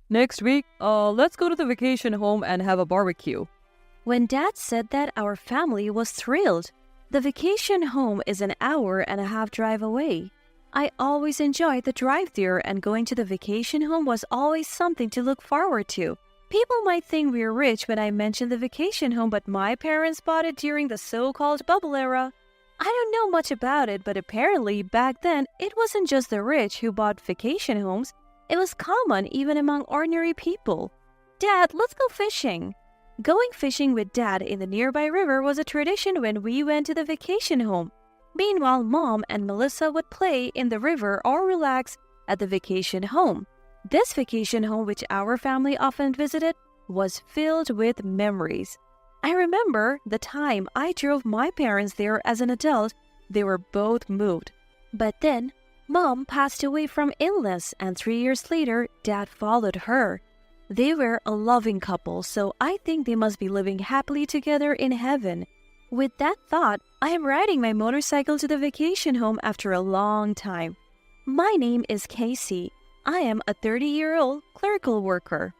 Next week, let's go to the vacation home and have a barbecue. When Dad said that, our family was thrilled. The vacation home is an hour-and-a-half drive away. I always enjoyed the drive there, and going to the vacation home was always something to look forward to. People might think we're rich when I mention the vacation home, but my parents bought it during the so-called bubble era. I don't know much about it, but apparently back then it wasn't just the rich who bought vacation homes. It was common even among ordinary people. Dad, let's go fishing. Going fishing with Dad in the nearby river was a tradition when we went to the vacation home. Meanwhile, Mom and Melissa would play in the river or relax at the vacation home. This vacation home, which our family often visited, was filled with memories. I remember the time I drove my parents there as an adult. They were both moved. But then, Mom passed away from illness, and 3 years later, Dad followed her. They were a loving couple, so I think they must be living happily together in heaven. With that thought, I am riding my motorcycle to the vacation home after a long time. My name is Casey. I am a 30-year-old clerical worker.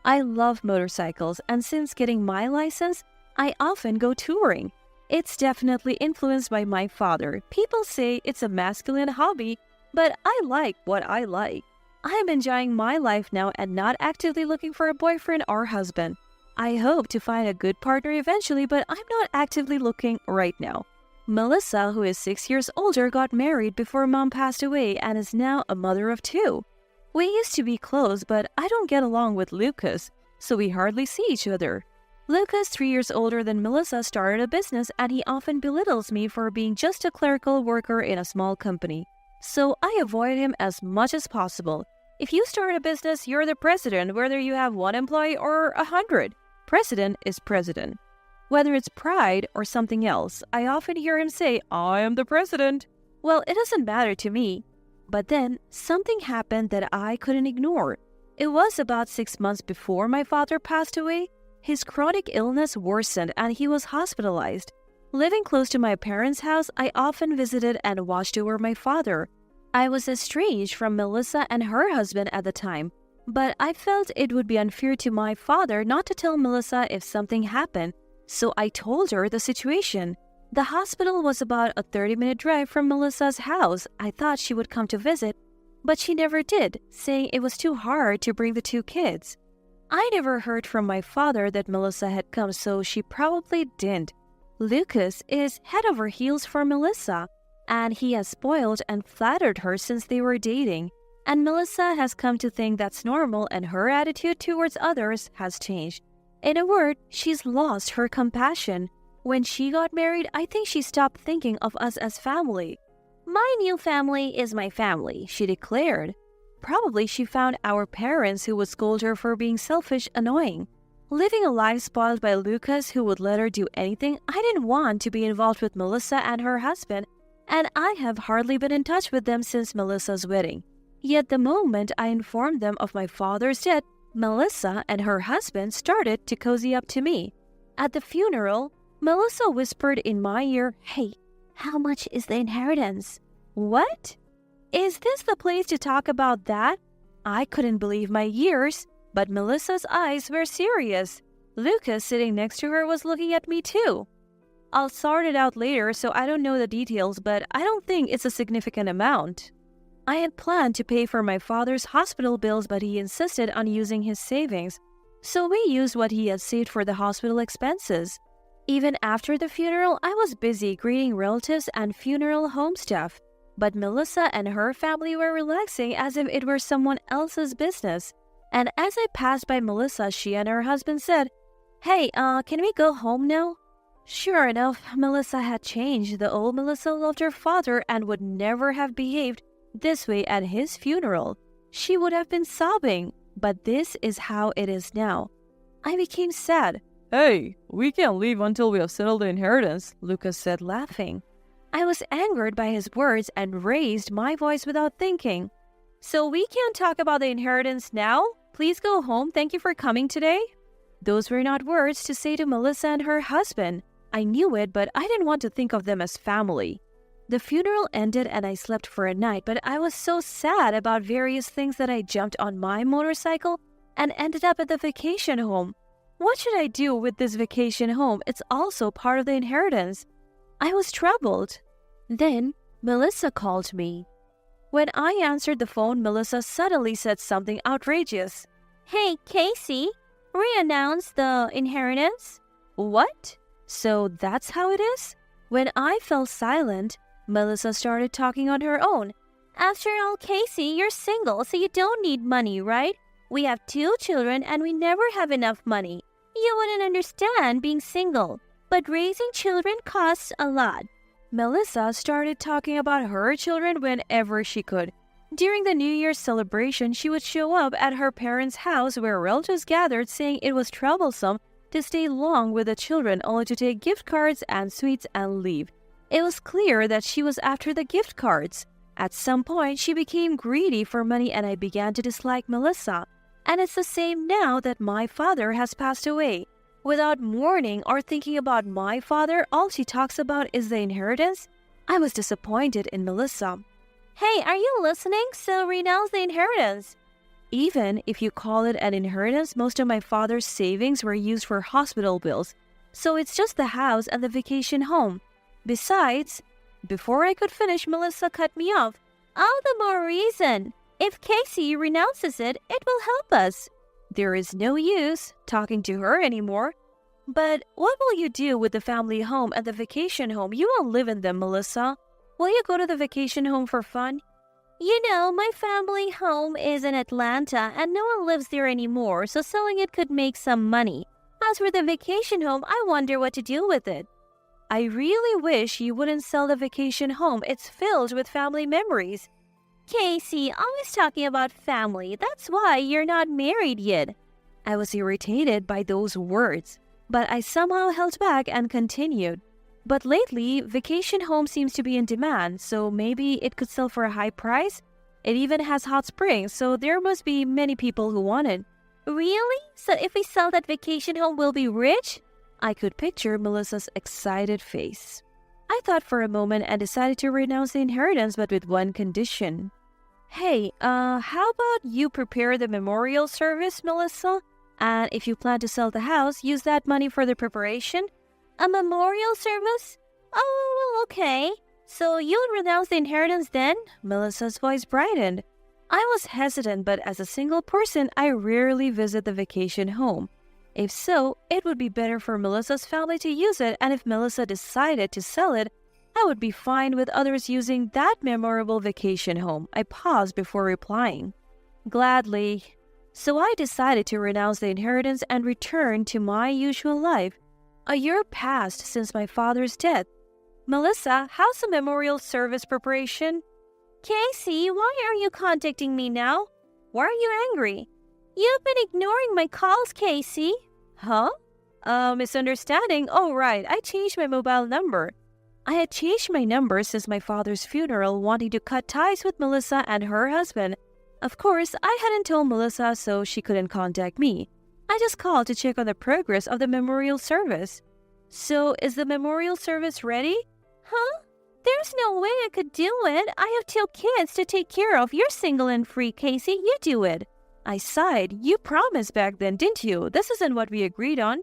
I love motorcycles, and since getting my license, I often go touring. It's definitely influenced by my father. People say it's a masculine hobby, but I like what I like. I am enjoying my life now and not actively looking for a boyfriend or husband. I hope to find a good partner eventually, but I'm not actively looking right now. Melissa, who is 6 years older, got married before Mom passed away and is now a mother of 2. We used to be close, but I don't get along with Lucas, so we hardly see each other. Lucas, 3 years older than Melissa, started a business and he often belittles me for being just a clerical worker in a small company. So I avoid him as much as possible. If you start a business, you're the president, whether you have 1 employee or 100. President is president. Whether it's pride or something else, I often hear him say, "I am the president." Well, it doesn't matter to me. But then, something happened that I couldn't ignore. It was about 6 months before my father passed away. His chronic illness worsened and he was hospitalized. Living close to my parents' house, I often visited and watched over my father. I was estranged from Melissa and her husband at the time, but I felt it would be unfair to my father not to tell Melissa if something happened, so I told her the situation. The hospital was about a 30-minute drive from Melissa's house. I thought she would come to visit, but she never did, saying it was too hard to bring the 2 kids. I never heard from my father that Melissa had come, so she probably didn't. Lucas is head over heels for Melissa, and he has spoiled and flattered her since they were dating. And Melissa has come to think that's normal and her attitude towards others has changed. In a word, she's lost her compassion. When she got married, I think she stopped thinking of us as family. "My new family is my family," she declared. Probably she found our parents who would scold her for being selfish annoying. Living a life spoiled by Lucas, who would let her do anything, I didn't want to be involved with Melissa and her husband, and I have hardly been in touch with them since Melissa's wedding. Yet the moment I informed them of my father's death, Melissa and her husband started to cozy up to me. At the funeral, Melissa whispered in my ear, "Hey, how much is the inheritance?" What? Is this the place to talk about that? I couldn't believe my ears, but Melissa's eyes were serious. Lucas, sitting next to her, was looking at me too. "I'll sort it out later, so I don't know the details, but I don't think it's a significant amount." I had planned to pay for my father's hospital bills, but he insisted on using his savings, so we used what he had saved for the hospital expenses. Even after the funeral, I was busy greeting relatives and funeral home staff, but Melissa and her family were relaxing as if it were someone else's business. And as I passed by Melissa, she and her husband said, "Hey, can we go home now?" Sure enough, Melissa had changed. The old Melissa loved her father and would never have behaved this way at his funeral. She would have been sobbing, but this is how it is now. I became sad. "Hey, we can't leave until we have settled the inheritance," Lucas said, laughing. I was angered by his words and raised my voice without thinking. "So we can't talk about the inheritance now? Please go home. Thank you for coming today." Those were not words to say to Melissa and her husband. I knew it, but I didn't want to think of them as family. The funeral ended and I slept for a night, but I was so sad about various things that I jumped on my motorcycle and ended up at the vacation home. What should I do with this vacation home? It's also part of the inheritance. I was troubled. Then Melissa called me. When I answered the phone, Melissa suddenly said something outrageous. "Hey, Casey, re-announce the inheritance." What? So that's how it is? When I fell silent, Melissa started talking on her own. "After all, Casey, you're single, so you don't need money, right? We have 2 children and we never have enough money. You wouldn't understand being single, but raising children costs a lot." Melissa started talking about her children whenever she could. During the New Year's celebration, she would show up at her parents' house where relatives gathered, saying it was troublesome to stay long with the children only to take gift cards and sweets and leave. It was clear that she was after the gift cards. At some point, she became greedy for money and I began to dislike Melissa. And it's the same now that my father has passed away. Without mourning or thinking about my father, all she talks about is the inheritance. I was disappointed in Melissa. "Hey, are you listening? So renounce the inheritance." Even if you call it an inheritance, most of my father's savings were used for hospital bills. So it's just the house and the vacation home. Besides, before I could finish, Melissa cut me off. "All the more reason. If Casey renounces it, it will help us." There is no use talking to her anymore. "But what will you do with the family home and the vacation home? You won't live in them, Melissa. Will you go to the vacation home for fun?" "You know, my family home is in Atlanta and no one lives there anymore, so selling it could make some money. As for the vacation home, I wonder what to do with it." "I really wish you wouldn't sell the vacation home. It's filled with family memories." "Casey, always talking about family. That's why you're not married yet." I was irritated by those words, but I somehow held back and continued. "But lately, vacation home seems to be in demand, so maybe it could sell for a high price? It even has hot springs, so there must be many people who want it." "Really? So if we sell that vacation home, we'll be rich?" I could picture Melissa's excited face. I thought for a moment and decided to renounce the inheritance, but with one condition. "Hey, how about you prepare the memorial service, Melissa? And if you plan to sell the house, use that money for the preparation." "A memorial service? Oh, well, okay. So you'll renounce the inheritance then?" Melissa's voice brightened. I was hesitant, but as a single person, I rarely visit the vacation home. If so, it would be better for Melissa's family to use it, and if Melissa decided to sell it, I would be fine with others using that memorable vacation home. I paused before replying. "Gladly." So I decided to renounce the inheritance and return to my usual life. A year passed since my father's death. "Melissa, how's the memorial service preparation?" "Casey, why are you contacting me now? Why are you angry?" "You've been ignoring my calls, Casey." "Huh? Misunderstanding? Oh, right. I changed my mobile number." I had changed my number since my father's funeral, wanting to cut ties with Melissa and her husband. Of course, I hadn't told Melissa, so she couldn't contact me. I just called to check on the progress of the memorial service. "So, is the memorial service ready?" "Huh? There's no way I could do it. I have 2 kids to take care of. You're single and free, Casey. You do it." I sighed. "You promised back then, didn't you? This isn't what we agreed on."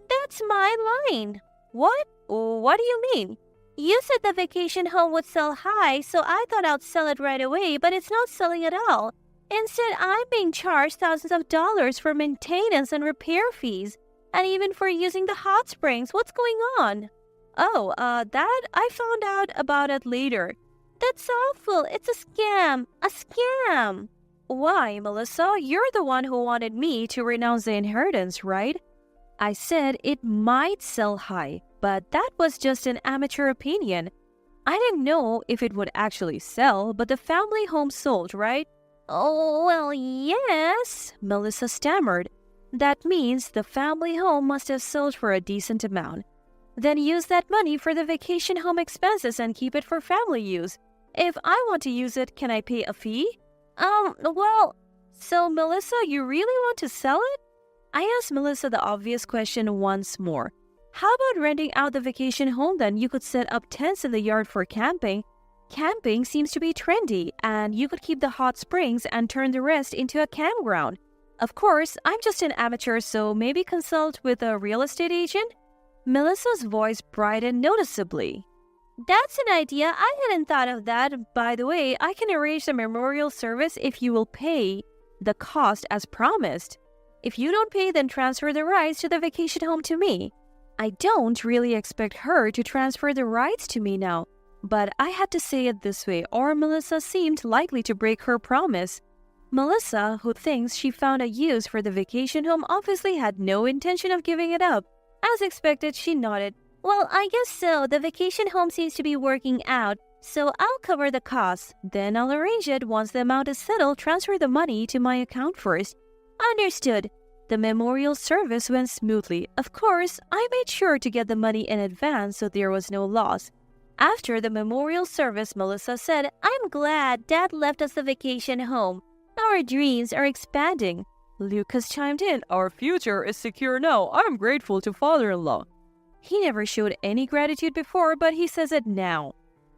"That's my line." "What? What do you mean?" "You said the vacation home would sell high, so I thought I'd sell it right away, but it's not selling at all. Instead, I'm being charged thousands of dollars for maintenance and repair fees, and even for using the hot springs. What's going on?" "Oh, that I found out about it later." "That's awful. It's a scam. A scam." "Why, Melissa? You're the one who wanted me to renounce the inheritance, right?" I said it might sell high, but that was just an amateur opinion. I didn't know if it would actually sell, but the family home sold, right? "Oh, well, yes," Melissa stammered. "That means the family home must have sold for a decent amount. Then use that money for the vacation home expenses and keep it for family use. If I want to use it, can I pay a fee?" Well, so Melissa, you really want to sell it?" I asked Melissa the obvious question once more. "How about renting out the vacation home then? You could set up tents in the yard for camping. Camping seems to be trendy, and you could keep the hot springs and turn the rest into a campground." Of course, I'm just an amateur, so maybe consult with a real estate agent? Melissa's voice brightened noticeably. That's an idea. I hadn't thought of that. By the way, I can arrange the memorial service if you will pay the cost as promised. If you don't pay, then transfer the rights to the vacation home to me. I don't really expect her to transfer the rights to me now, but I had to say it this way, or Melissa seemed likely to break her promise. Melissa, who thinks she found a use for the vacation home, obviously had no intention of giving it up. As expected, she nodded. Well, I guess so. The vacation home seems to be working out, so I'll cover the costs. Then I'll arrange it. Once the amount is settled, transfer the money to my account first. Understood. The memorial service went smoothly. Of course, I made sure to get the money in advance so there was no loss. After the memorial service, Melissa said, I'm glad Dad left us the vacation home. Our dreams are expanding. Lucas chimed in, our future is secure now. I'm grateful to father-in-law. He never showed any gratitude before, but he says it now.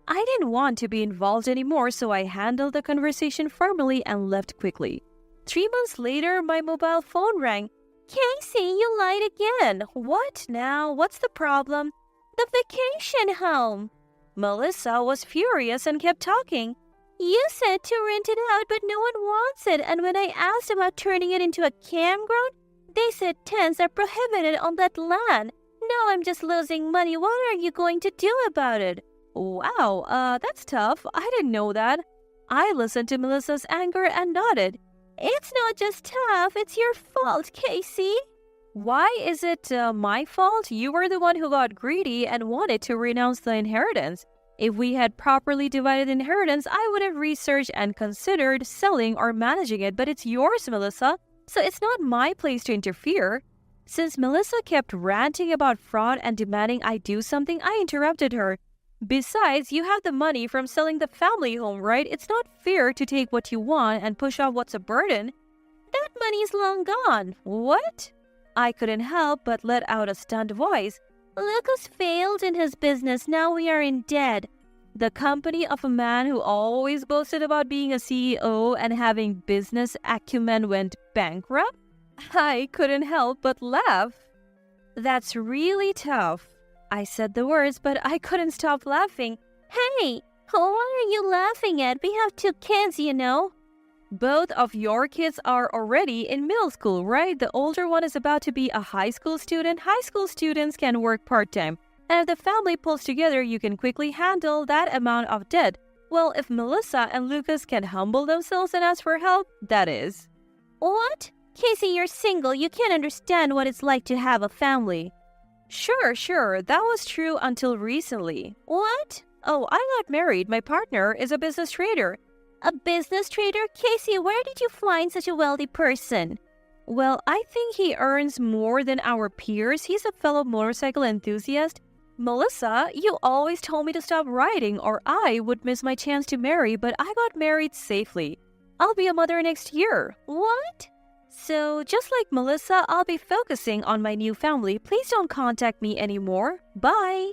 I didn't want to be involved anymore, so I handled the conversation firmly and left quickly. 3 months later, my mobile phone rang. Casey, you lied again. What now? What's the problem? The vacation home. Melissa was furious and kept talking. You said to rent it out, but no one wants it. And when I asked about turning it into a campground, they said tents are prohibited on that land. Now I'm just losing money. What are you going to do about it? Wow, that's tough. I didn't know that. I listened to Melissa's anger and nodded. It's not just tough, it's your fault, Casey. Why is it my fault? You were the one who got greedy and wanted to renounce the inheritance. If we had properly divided inheritance, I would have researched and considered selling or managing it, but it's yours, Melissa, so it's not my place to interfere. Since Melissa kept ranting about fraud and demanding I do something, I interrupted her. Besides, you have the money from selling the family home, right? It's not fair to take what you want and push off what's a burden. That money's long gone. What? I couldn't help but let out a stunned voice. Lucas failed in his business. Now we are in debt. The company of a man who always boasted about being a CEO and having business acumen went bankrupt? I couldn't help but laugh. That's really tough. I said the words, but I couldn't stop laughing. Hey, what are you laughing at? We have 2 kids, you know. Both of your kids are already in middle school, right? The older one is about to be a high school student. High school students can work part-time. And if the family pulls together, you can quickly handle that amount of debt. Well, if Melissa and Lucas can humble themselves and ask for help, that is. What? Casey, you're single. You can't understand what it's like to have a family. Sure. That was true until recently. What? Oh, I got married. My partner is a business trader. A business trader? Casey, where did you find such a wealthy person? Well, I think he earns more than our peers. He's a fellow motorcycle enthusiast. Melissa, you always told me to stop riding or I would miss my chance to marry, but I got married safely. I'll be a mother next year. What? So, just like Melissa, I'll be focusing on my new family. Please don't contact me anymore. Bye.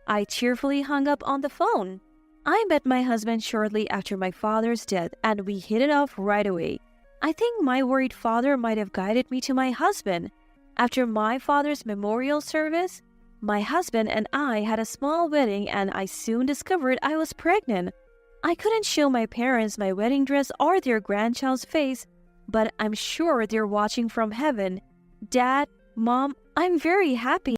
I cheerfully hung up on the phone. I met my husband shortly after my father's death, and we hit it off right away. I think my worried father might have guided me to my husband. After my father's memorial service, my husband and I had a small wedding, and I soon discovered I was pregnant. I couldn't show my parents my wedding dress or their grandchild's face, but I'm sure they're watching from heaven. Dad, Mom, I'm very happy